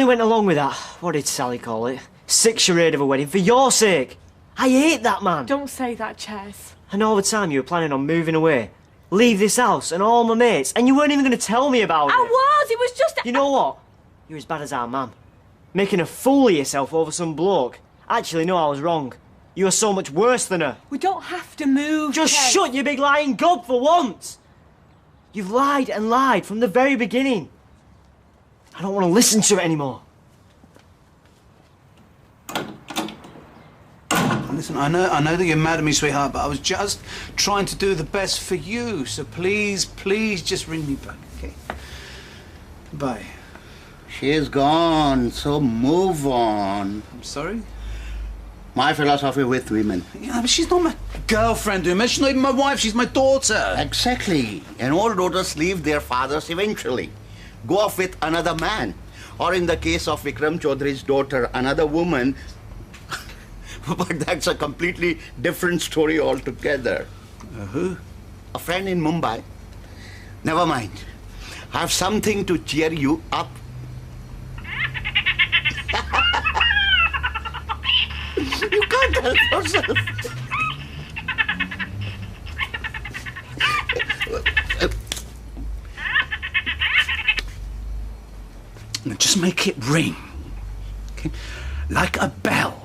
only went along with that, what did Sally call it? Sick charade of a wedding for your sake. I hate that man. Don't say that, Ches. And all the time you were planning on moving away. Leave this house and all my mates, and you weren't even going to tell me about it. It was just... You know what? You're as bad as our mum. Making a fool of yourself over some bloke. Actually, no, I was wrong. You are so much worse than her. We don't have to move, Just Ches. shut your big lying gob for once. You've lied and lied from the very beginning. I don't want to listen to it anymore. Listen, I know that you're mad at me, sweetheart, but I was just trying to do the best for you. So please, please, just ring me back, okay? Bye. She's gone, so move on. I'm sorry? My philosophy with women. Yeah, but she's not my girlfriend, Uma. She's not even my wife. She's my daughter. Exactly. And all daughters leave their fathers eventually. Go off with another man. Or in the case of Vikram Chaudhary's daughter, another woman. But that's a completely different story altogether. Who? A friend in Mumbai. Never mind. I have something to cheer you up. You can't help yourself. Now just make it ring. Okay? Like a bell.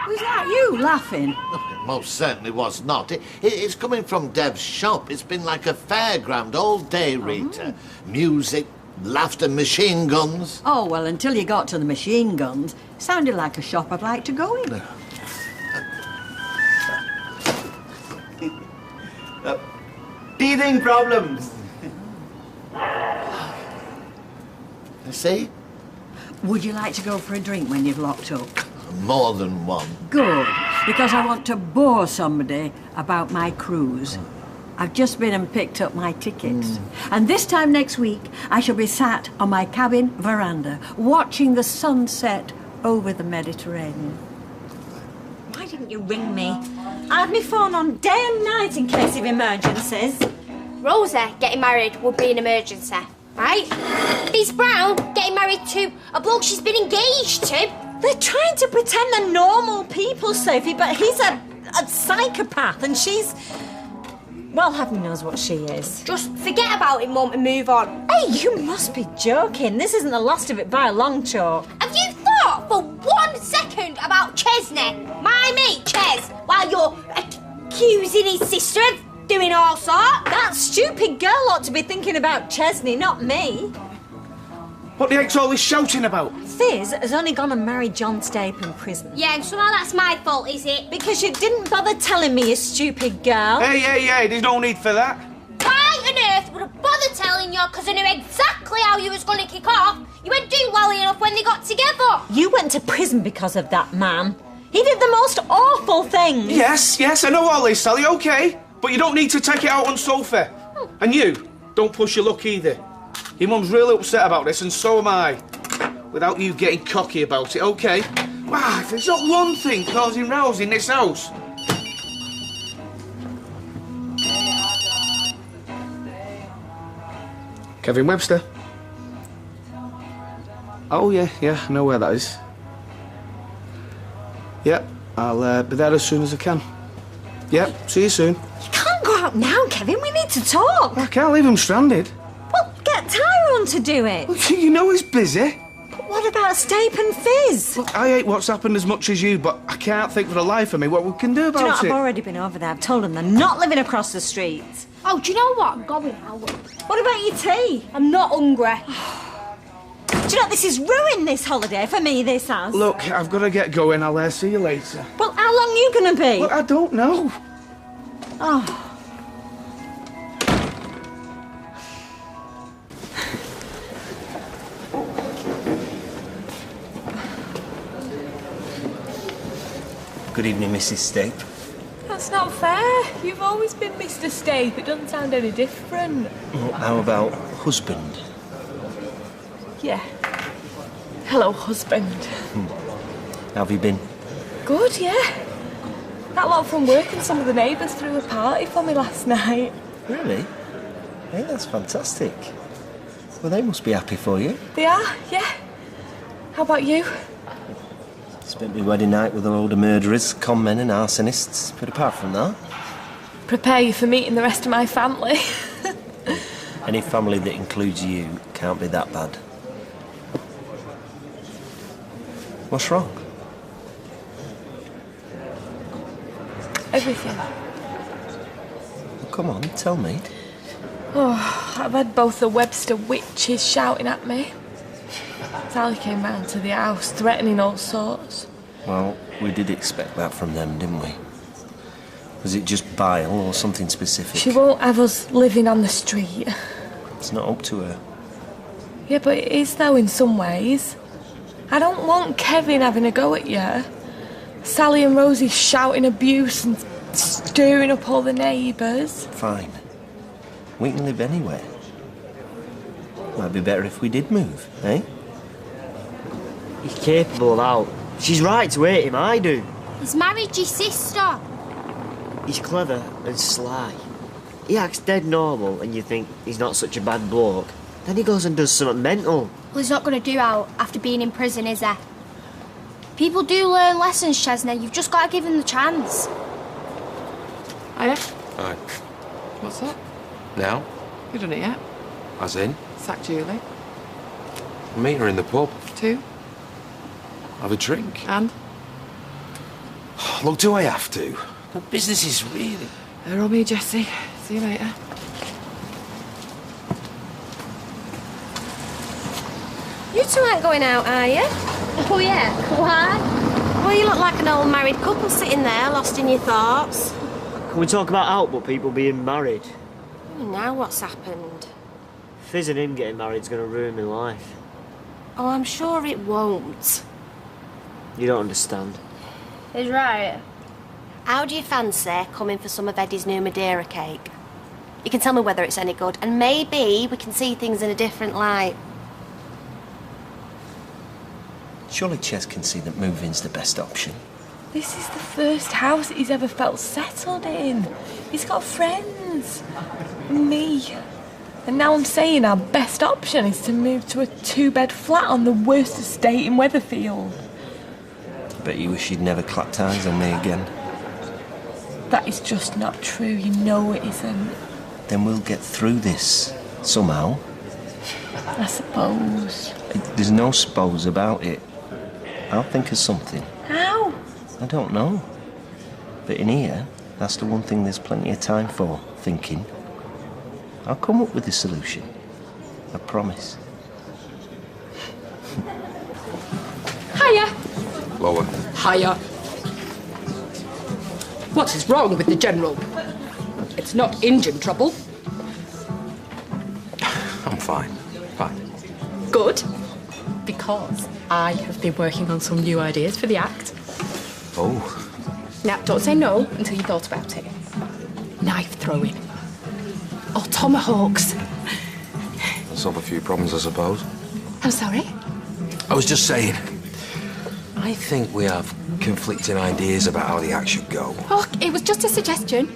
Was that you laughing? It most certainly was not. It's coming from Dev's shop. It's been like a fairground all day, Rita. Music, laughter, machine guns. Oh, well, until you got to the machine guns, sounded like a shop I'd like to go in. Teething problems. You see? Would you like to go for a drink when you've locked up? More than one. Good, because I want to bore somebody about my cruise. I've just been and picked up my tickets. And this time next week, I shall be sat on my cabin veranda, watching the sunset over the Mediterranean. Why didn't you ring me? I had my phone on day and night in case of emergencies. Rosa getting married would be an emergency, right? Liz Brown getting married to a bloke she's been engaged to. They're trying to pretend they're normal people, Sophie, but he's a psychopath and she's... Well, heaven knows what she is. Just forget about it, Mum, and move on. Hey, you must be joking. This isn't the last of it by a long chalk. Have you thought for 1 second about Chesney, my mate Ches, while you're accusing his sister of doing all sorts? That stupid girl ought to be thinking about Chesney, not me. What the heck's all this shouting about? Fizz has only gone and married John Stape in prison. Yeah, and somehow that's my fault, is it? Because you didn't bother telling me, you stupid girl. Hey, there's no need for that. Why on earth would I bother telling you? Because I knew exactly how you was going to kick off. You weren't doing well enough when they got together. You went to prison because of that man. He did the most awful things. Yes, I know all this, Sally, OK. But you don't need to take it out on Sophie. And you, don't push your luck either. Your mum's really upset about this, and so am I. Without you getting cocky about it, OK? Wow, there's not one thing causing rows in this house. Kevin Webster. Oh, yeah, I know where that is. Yep, I'll be there as soon as I can. Yep, see you soon. You can't go out now, Kevin. We need to talk. I can't leave him stranded. Well, get Tyrone to do it. Well, you know he's busy. But what about Stape and Fizz? Look, I hate what's happened as much as you, but I can't think for the life of me what we can do about Do you know, it. I've already been over there. I've told them they're not living across the street. Oh, do you know what? I'm going now. What about your tea? I'm not hungry. Do you know, this is ruined, this holiday, for me, this has. Look, I've got to get going. I'll see you later. Well, how long are you going to be? Look, I don't know. Oh. Good evening, Mrs. Stape. That's not fair. You've always been Mr. Stape. It doesn't sound any different. Well, how about husband? Yeah. Hello, husband. How have you been? Good, yeah. That lot from work and some of the neighbours threw a party for me last night. Really? Hey, that's fantastic. Well, they must be happy for you. They are, yeah. How about you? Spent my wedding night with a load of murderers, con men and arsonists. But apart from that... Prepare you for meeting the rest of my family. Any family that includes you can't be that bad. What's wrong? Everything. Well, come on, tell me. Oh, I've had both the Webster witches shouting at me. Sally came round to the house, threatening all sorts. Well, we did expect that from them, didn't we? Was it just bile or something specific? She won't have us living on the street. It's not up to her. Yeah, but it is, though, in some ways. I don't want Kevin having a go at you. Sally and Rosie shouting abuse and stirring up all the neighbours. Fine. We can live anywhere. Might be better if we did move, eh? He's capable of out. She's right to hate him, I do. He's married your sister. He's clever and sly. He acts dead normal and you think he's not such a bad bloke. Then he goes and does something mental. Well, he's not going to do out after being in prison, is he? People do learn lessons, Chesney. You've just got to give him the chance. Hiya. Hi. What's up? Now? You done it yet? As in? Sack Julie. Meet her in the pub. 2. Have a drink. And? Look, do I have to? The business is really... Robbie, Jessie. See you later. You two aren't going out, are you? Oh, yeah. Why? Well, you look like an old married couple sitting there, lost in your thoughts. Can we talk about out but people being married? Now what's happened? Fizz and him getting married's going to ruin my life. Oh, I'm sure it won't. You don't understand. He's right. How do you fancy coming for some of Eddie's new Madeira cake? You can tell me whether it's any good, and maybe we can see things in a different light. Surely Ches can see that moving's the best option. This is the first house he's ever felt settled in. He's got friends. Me. And now I'm saying our best option is to move to a 2-bed flat on the worst estate in Weatherfield. Bet you wish you'd never clapped eyes on me again. That is just not true. You know it isn't. Then we'll get through this. Somehow. I suppose. There's no suppose about it. I'll think of something. How? I don't know. But in here, that's the one thing there's plenty of time for, thinking. I'll come up with a solution. I promise. Hiya. Lower. Hiya. What is wrong with the General? It's not engine trouble. I'm fine. Fine. Good. Because I have been working on some new ideas for the act. Oh. Now, don't say no until you've thought about it. Knife throwing. Or tomahawks. Solve a few problems, I suppose. I'm sorry? I was just saying, I think we have conflicting ideas about how the act should go. Oh, it was just a suggestion.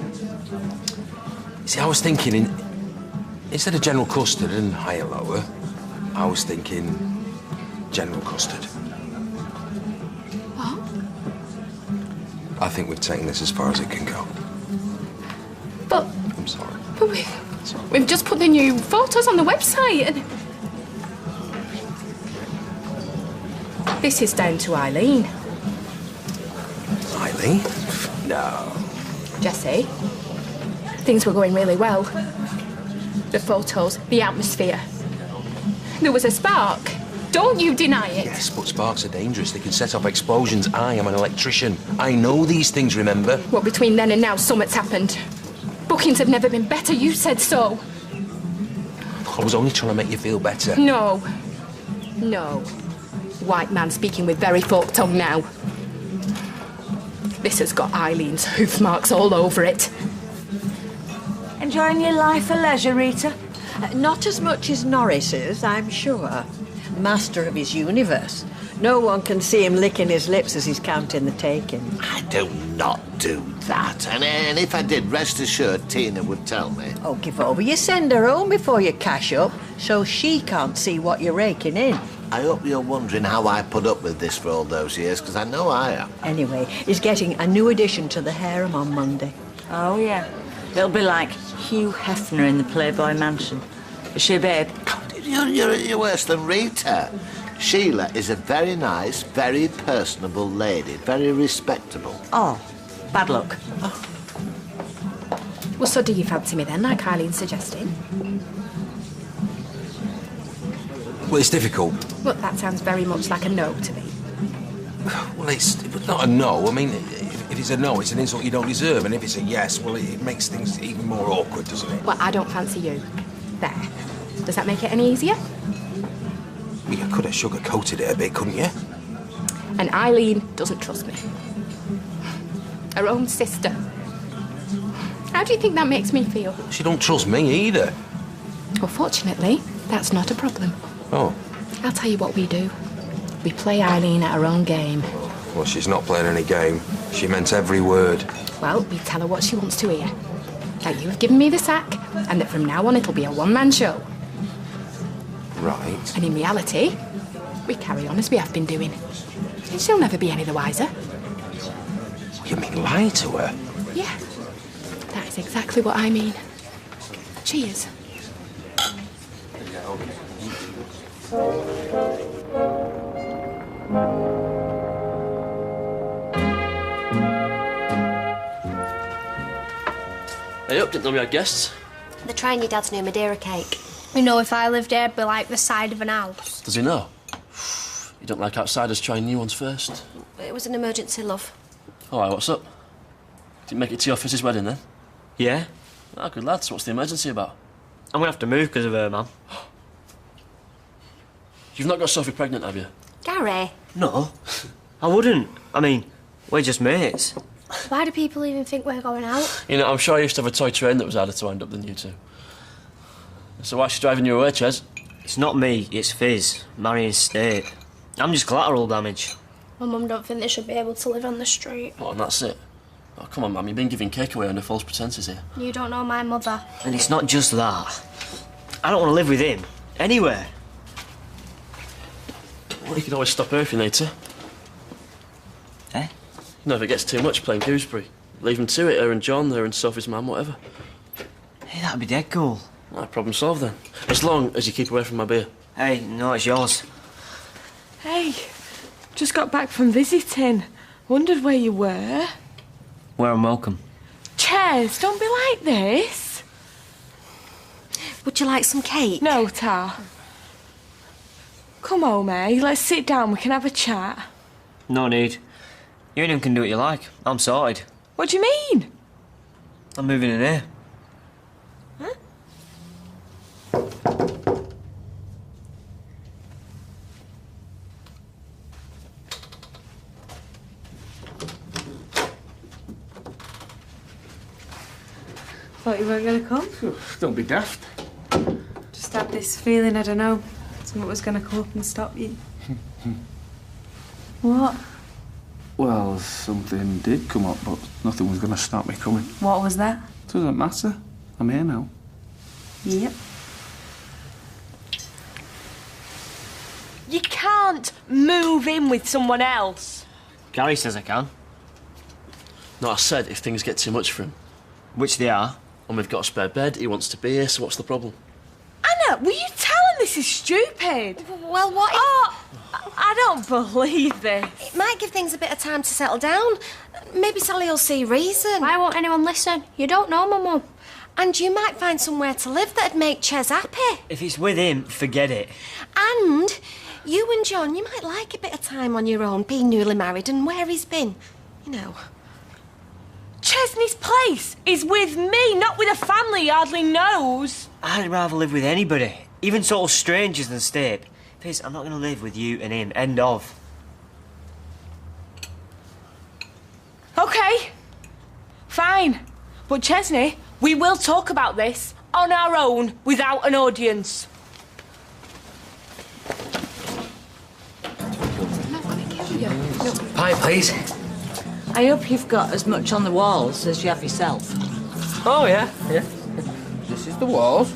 See, I was thinking, instead of General Custard and higher lower, I was thinking General Custard. What? I think we've taken this as far as it can go. But... I'm sorry. But we've just put the new photos on the website and... This is down to Eileen. Eileen? No. Jesse, things were going really well. The photos, the atmosphere. There was a spark. Don't you deny it. Yes, but sparks are dangerous. They can set off explosions. I am an electrician. I know these things, remember? Well, between then and now, something's happened. Bookings have never been better. You said so. I was only trying to make you feel better. No. No. White man speaking with very forked tongue now. This has got Eileen's hoof marks all over it. Enjoying your life for leisure, Rita? Not as much as Norris's, I'm sure. master of his universe. No one can see him licking his lips as he's counting the takings. I do not do that. And if I did, rest assured Tina would tell me. Oh, give over. You send her home before you cash up, so she can't see what you're raking in. I hope you're wondering how I put up with this for all those years, because I know I am. Anyway, he's getting a new addition to the harem on Monday. Oh, yeah. It'll be like Hugh Hefner in the Playboy Mansion. Is she a babe? You're worse than Rita. Sheila is a very nice, very personable lady, very respectable. Oh, bad luck. Well, so do you fancy me then, like Eileen's suggesting? Well, it's difficult. Well, that sounds very much like a no to me. Well, it's not a no. I mean, if it's a no, it's an insult you don't deserve. And if it's a yes, well, it makes things even more awkward, doesn't it? Well, I don't fancy you. There. Does that make it any easier? Well, you could have sugar-coated it a bit, couldn't you? And Eileen doesn't trust me. Her own sister. How do you think that makes me feel? She don't trust me either. Well, fortunately, that's not a problem. Oh. I'll tell you what we do. We play Eileen at her own game. Well, she's not playing any game. She meant every word. Well, we tell her what she wants to hear. That you have given me the sack, and that from now on it'll be a one-man show. Right. And in reality, we carry on as we have been doing. And she'll never be any the wiser. You mean lie to her? Yeah. That is exactly what I mean. Cheers. Hey up, didn't know we had guests. They're trying your dad's new Madeira cake. You know, if I lived there, it'd be like the side of an house. Does he know? You don't like outsiders trying new ones first. It was an emergency, love. All right, what's up? Didn't make it to your fizz's wedding then? Yeah? Ah, good lads. What's the emergency about? I'm gonna have to move because of her, man. You've not got Sophie pregnant, have you? Gary. No, I wouldn't. I mean, we're just mates. Why do people even think we're going out? You know, I'm sure I used to have a toy train that was harder to wind up than you two. So why's she driving you away, Ches? It's not me, it's Fizz, marrying State. I'm just collateral damage. My mum don't think they should be able to live on the street. Oh, and that's it. Oh, come on, Mum, you've been giving cake away under false pretences here. You don't know my mother. And it's not just that. I don't want to live with him. Anywhere. Well, you can always stop her if you need to. Eh? You know, if it gets too much playing gooseberry, leave them to it, her and John, her and Sophie's mum, whatever. Hey, that'd be dead cool. No, problem solved then. As long as you keep away from my beer. Hey, no, it's yours. Hey, just got back from visiting. Wondered where you were. Where I'm welcome. Ches, don't be like this. Would you like some cake? No, Tar. Come home, eh? Let's sit down, we can have a chat. No need. You and him can do what you like. I'm sorted. What do you mean? I'm moving in here. Huh? Thought you weren't going to come. Don't be daft. Just had this feeling, I don't know, something was going to come up and stop you. What? Well, something did come up, but nothing was going to stop me coming. What was that? Doesn't matter. I'm here now. Yep. You can't move in with someone else. Gary says I can. No, I said if things get too much for him. Which they are. And we've got a spare bed, he wants to be here, so what's the problem? Anna, will you tell him this is stupid? Well, what if... Oh, I don't believe this. It might give things a bit of time to settle down. Maybe Sally will see reason. Why won't anyone listen? You don't know my mum. And you might find somewhere to live that'd make Ches happy. If it's with him, forget it. And you and John, you might like a bit of time on your own, being newly married and where he's been. You know. Chesney's place is with me, not with a family he hardly knows. I'd rather live with anybody, even total strangers than Stape. Fizz, I'm not going to live with you and him. End of. OK. Fine. But Chesney, we will talk about this on our own without an audience. Yeah. No. Pie, please. I hope you've got as much on the walls as you have yourself. Oh, yeah. This is the walls,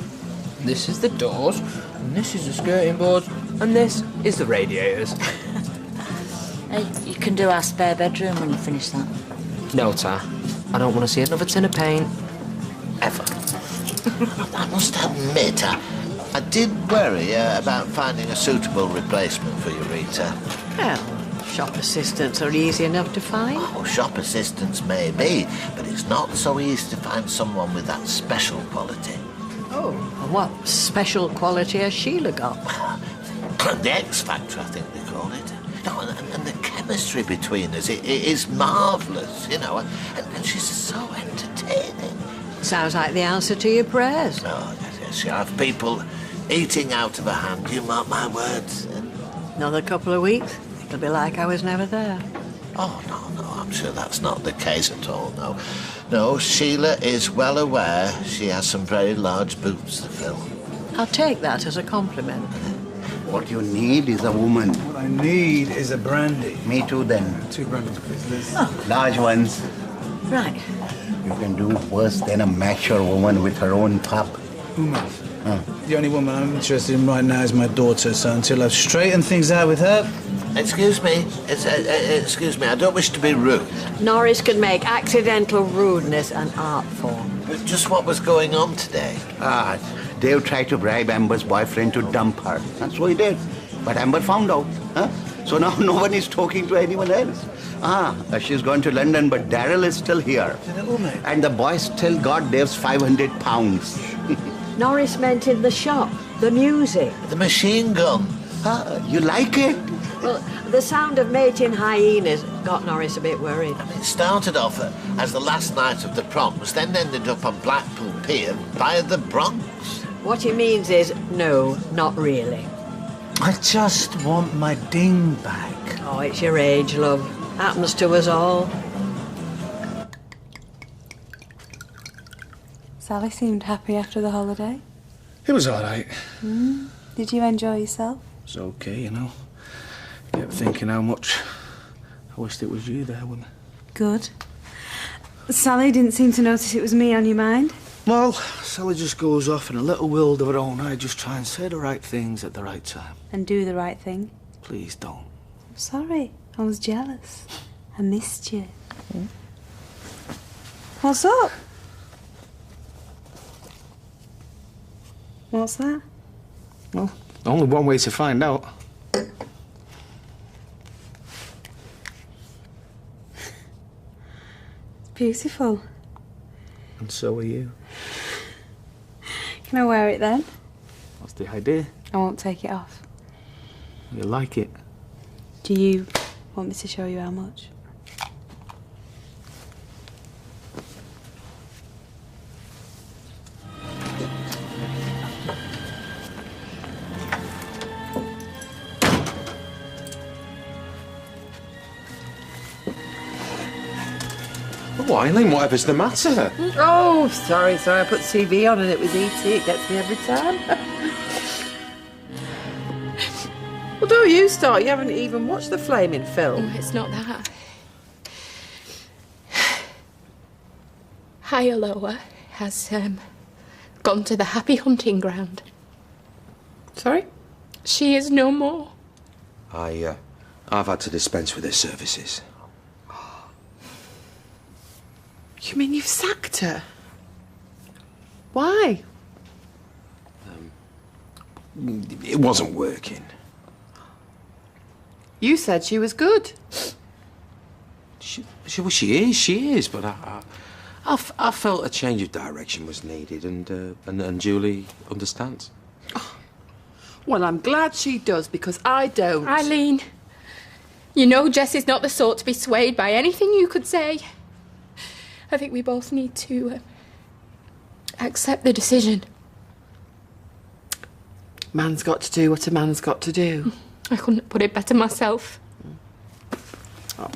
this is the doors, and this is the skirting boards, and this is the radiators. Hey, you can do our spare bedroom when you finish that. No, Tar. I don't want to see another tin of paint. Ever. I must admit, I did worry about finding a suitable replacement for you, Rita. Well, shop assistants are easy enough to find. Oh, shop assistants may be, but it's not so easy to find someone with that special quality. Oh, and what special quality has Sheila got? The X Factor, I think they call it. No, and the chemistry between us, it is marvellous, you know, and she's so entertaining. Sounds like the answer to your prayers. Oh, yes, you have people eating out of her hand, you mark my words. Another couple of weeks, it'll be like I was never there. Oh, no, I'm sure that's not the case at all, no. No, Sheila is well aware she has some very large boots to fill. I'll take that as a compliment. What you need is a woman. What I need is a brandy. Me too, then. 2 brandies, please, Liz. Oh. Large ones. Right. You can do worse than a mature woman with her own pub. Woman? The only woman I'm interested in right now is my daughter, so until I've straightened things out with her... Excuse me, I don't wish to be rude. Norris can make accidental rudeness an art form. But just what was going on today? Dave tried to bribe Amber's boyfriend to dump her. That's what he did. But Amber found out. So now no one is talking to anyone else. She's gone to London, but Daryl is still here. And the boy still got Dave's £500. Norris meant in the shop, the music. The machine gun. You like it? Well, the sound of mating hyenas got Norris a bit worried. It started off as the last night of the proms, then ended up on Blackpool Pier via the Bronx. What he means is, no, not really. I just want my ding back. Oh, it's your age, love. Happens to us all. Sally seemed happy after the holiday. It was all right. Did you enjoy yourself? It was okay, you know. Kept thinking how much I wished it was you there with me. Good. Sally didn't seem to notice it was me on your mind. Well, Sally just goes off in a little world of her own. I just try and say the right things at the right time. And do the right thing. Please don't. I'm sorry. I was jealous. I missed you. What's up? What's that? Well, only one way to find out. Beautiful. And so are you. Can I wear it then? What's the idea? I won't take it off. You like it? Do you want me to show you how much? Oh, Eileen, whatever's the matter? Oh, sorry. I put the TV on and it was E.T. It gets me every time. Well, don't you start. You haven't even watched the flaming film. It's not that. Higher Lower has gone to the happy hunting ground. Sorry? She is no more. I've had to dispense with her services. You mean you've sacked her? Why? It wasn't working. You said she was good. She is, but I felt a change of direction was needed, and Julie understands. Well, I'm glad she does, because I don't. Eileen, you know Jess is not the sort to be swayed by anything you could say. I think we both need to accept the decision. Man's got to do what a man's got to do. I couldn't put it better myself. Oh.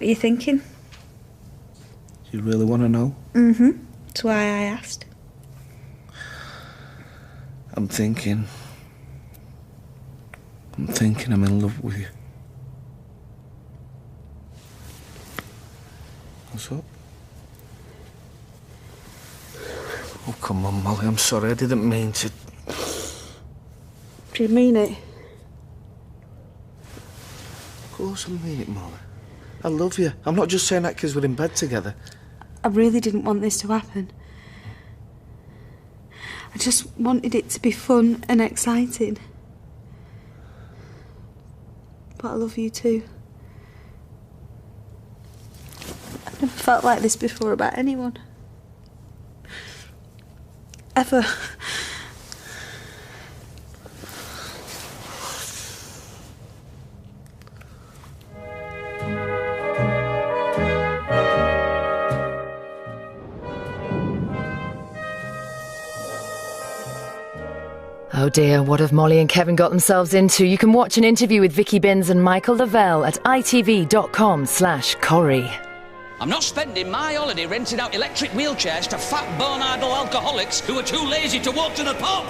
are you thinking? You really want to know? Mm-hmm. That's why I asked. I'm thinking I'm in love with you. What's up? Oh, come on, Molly, I'm sorry, I didn't mean to... Do you mean it? Of course I mean it, Molly. I love you. I'm not just saying that because we're in bed together. I really didn't want this to happen. I just wanted it to be fun and exciting. But I love you too. I've never felt like this before about anyone. Ever. Oh dear, what have Molly and Kevin got themselves into? You can watch an interview with Vicky Binns and Michael Lavelle at itv.com/Corrie. I'm not spending my holiday renting out electric wheelchairs to fat, bone-idle alcoholics who are too lazy to walk to the pub.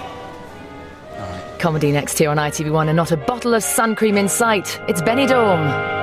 Comedy next here on ITV1 and not a bottle of sun cream in sight. It's Benidorm.